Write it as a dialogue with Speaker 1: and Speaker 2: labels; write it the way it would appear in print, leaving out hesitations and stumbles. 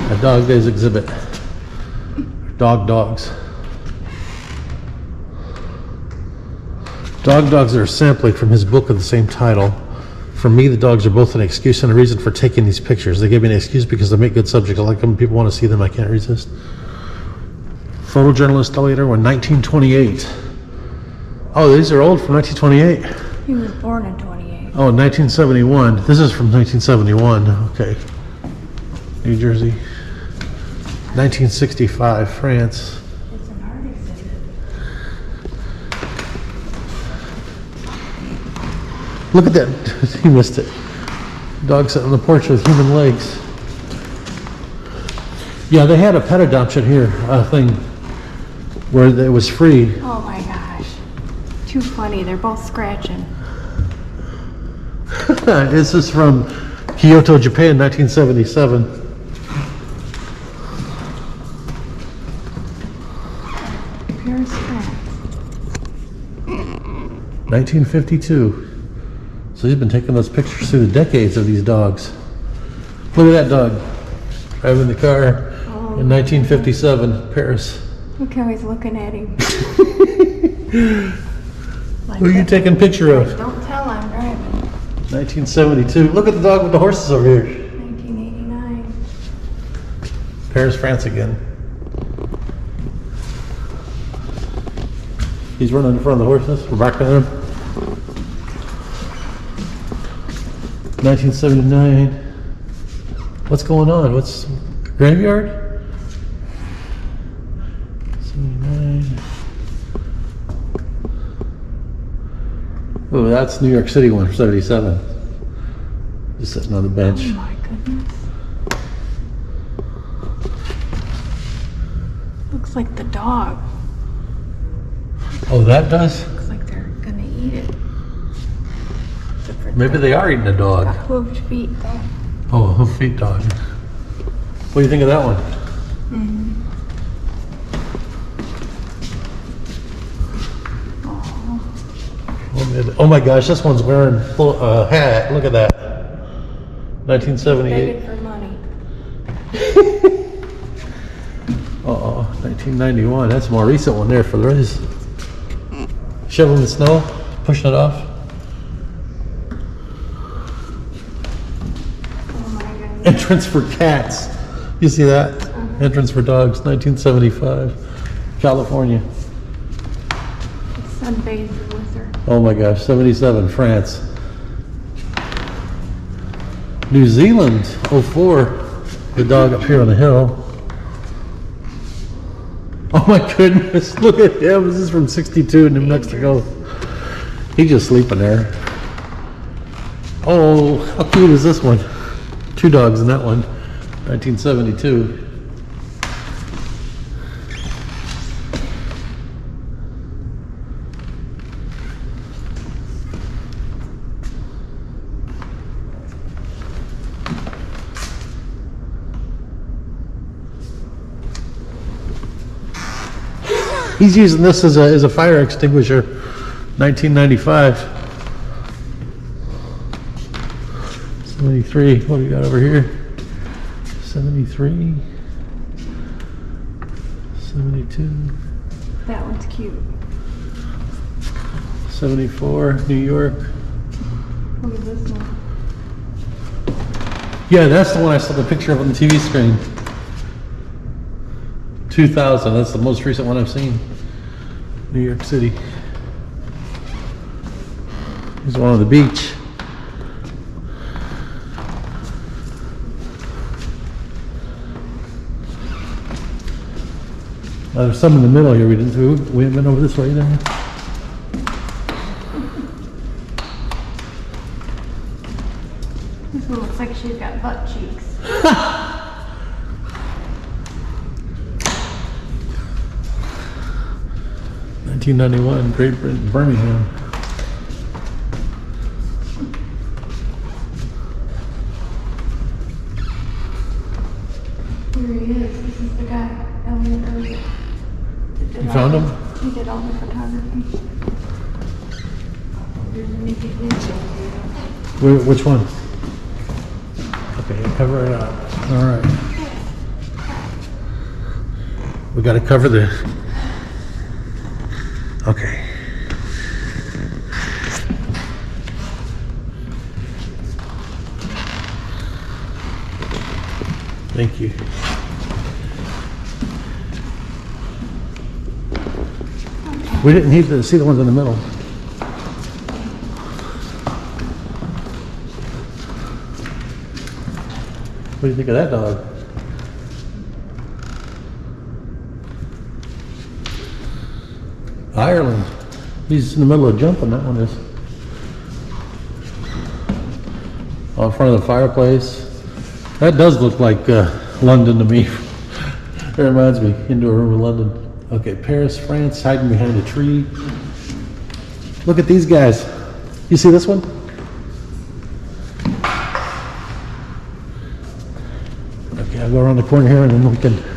Speaker 1: A Dog Days exhibit. Dogs. Dogs are sampling from his book of the same title. For me, the dogs are both an excuse and a reason for taking these pictures. They give me an excuse because they make good subjects. I like them. People want to see them. I can't resist. Photojournalist Elliot Erwitt, 1928. Oh, these are old from 1928.
Speaker 2: He was born in 28.
Speaker 1: Oh, 1971. This is from 1971. Okay. New Jersey. 1965, France.
Speaker 2: It's an art exhibit.
Speaker 1: Look at that. He missed it. Dog sitting on the porch with human legs. Yeah, they had a pet adoption here, thing where it was free.
Speaker 2: Oh my gosh. Too funny. They're both scratching.
Speaker 1: This is from Kyoto, Japan, 1977.
Speaker 2: Paris, France.
Speaker 1: 1952. So he's been taking those pictures through the decades of these dogs. Look at that dog driving the car in 1957, Paris.
Speaker 2: Look how he's looking at him. Like
Speaker 1: Who are you taking a picture of?
Speaker 2: Don't tell I'm driving.
Speaker 1: 1972. Look at the dog with the horses over here.
Speaker 2: 1989.
Speaker 1: Paris, France again. He's running in front of the horses. We're back on him. 1979. What's going on? What's graveyard? 79. Oh, that's New York City one, 77. Just sitting on the bench.
Speaker 2: Oh my goodness. Looks like the dog.
Speaker 1: Oh, that does?
Speaker 2: Looks like they're gonna eat it.
Speaker 1: Maybe they are eating a dog.
Speaker 2: Got hooved feet though.
Speaker 1: Oh, a hoof feet dog. What do you think of that one? Oh my gosh, this one's wearing a hat. Look at that. 1978.
Speaker 2: Begging for money.
Speaker 1: 1991. That's a more recent one there for the race. Shoveling the snow, pushing it off.
Speaker 2: Oh my goodness.
Speaker 1: Entrance for cats. You see that? Entrance for dogs, 1975. California.
Speaker 2: Sunbathing with her.
Speaker 1: Oh my gosh, 77, France. New Zealand, 04. The dog up here on the hill. Oh my goodness, look at him. This is from 62 in New Mexico. He's just sleeping there. Oh, how cute is this one? Two dogs in that one. 1972. He's using this as a fire extinguisher. 1995. 73. What do we got over here? 73. 72.
Speaker 2: That one's cute.
Speaker 1: 74. New York.
Speaker 2: Look at this one.
Speaker 1: Yeah, that's the one I saw the picture of on the TV screen. 2000. That's the most recent one I've seen. New York City. Here's one on the beach. There's some in the middle here we didn't do. We haven't been over this way either.
Speaker 2: This one looks like she's got butt cheeks.
Speaker 1: 1991, Great Britain, Birmingham.
Speaker 2: Here he is. This is the guy, Elliot Erwitt.
Speaker 1: You found him?
Speaker 2: He did all the photography.
Speaker 1: Which one? Okay, cover it up. All right. We got to cover the. Okay. Thank you. We didn't need to see the ones in the middle. What do you think of that dog? Ireland. He's in the middle of jumping, that one is. Oh, in front of the fireplace. That does look like London to me. It reminds me, into a room in London. Okay, Paris, France, hiding behind a tree. Look at these guys. You see this one? Okay, I'll go around the corner here and then we can